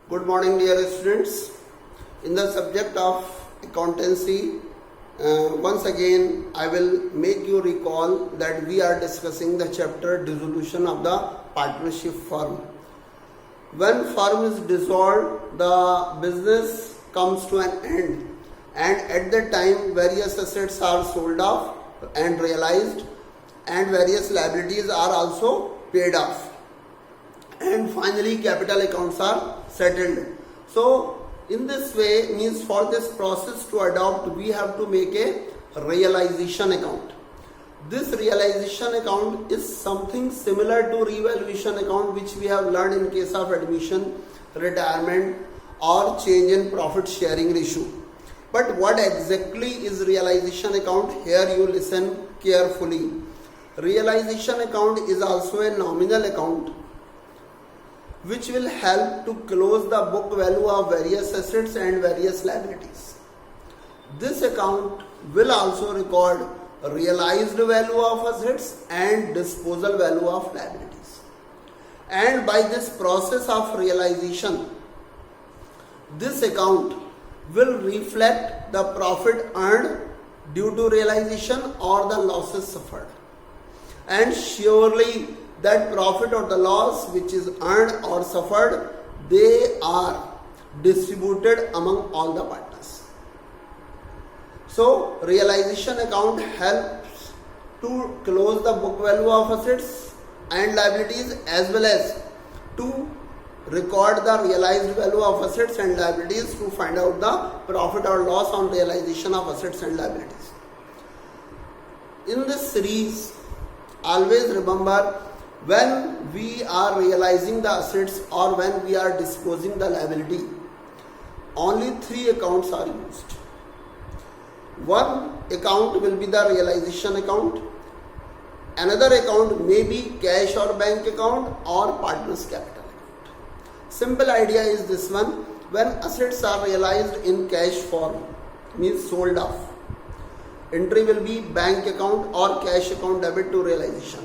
Good morning, dear students. In the subject of accountancy, once again I will make you recall that we are discussing the chapter dissolution of the partnership firm. When firm is dissolved, the business comes to an end, and at that time various assets are sold off and realized, and various liabilities are also paid off, and finally capital accounts are settled. So in this way, means for this process to adopt, we have to make a realization account. This realization account is something similar to revaluation account, which we have learned in case of admission, retirement, or change in profit sharing ratio. But what exactly is realization account? Here you listen carefully. Realization account is also a nominal account which will help to close the book value of various assets and various liabilities. This account will also record realized value of assets and disposal value of liabilities. And by this process of realization, this account will reflect the profit earned due to realization or the losses suffered. And surely that profit or the loss which is earned or suffered, they are distributed among all the partners. So realization account helps to close the book value of assets and liabilities, as well as to record the realized value of assets and liabilities to find out the profit or loss on realization of assets and liabilities. In this series, always remember, when we are realizing the assets or when we are disposing the liability, only three accounts are used. One account will be the realization account. Another account may be cash or bank account or partners capital account. Simple idea is this one: when assets are realized in cash form, means sold off, entry will be bank account or cash account debit to realization.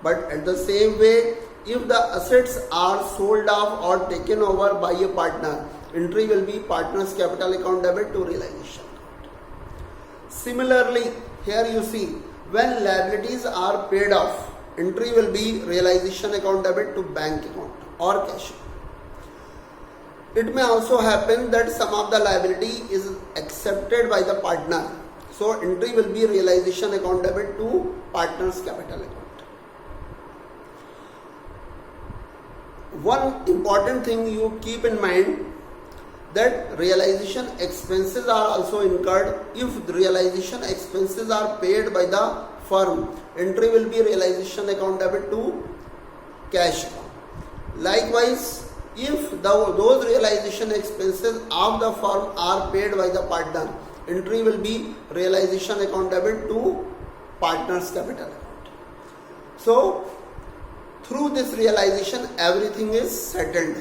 But at the same way, if the assets are sold off or taken over by a partner, entry will be partners capital account debit to realization. Similarly, here you see, when liabilities are paid off, entry will be realization account debit to bank account or cash account. It may also happen that some of the liability is accepted by the partner, so entry will be realization account debit to partners capital account. One important thing you keep in mind, that realization expenses are also incurred. If the realization expenses are paid by the firm, entry will be realization account debit to cash account. Likewise, if those realization expenses of the firm are paid by the partner, entry will be realization account debit to partners capital account. So through this realization, everything is settled.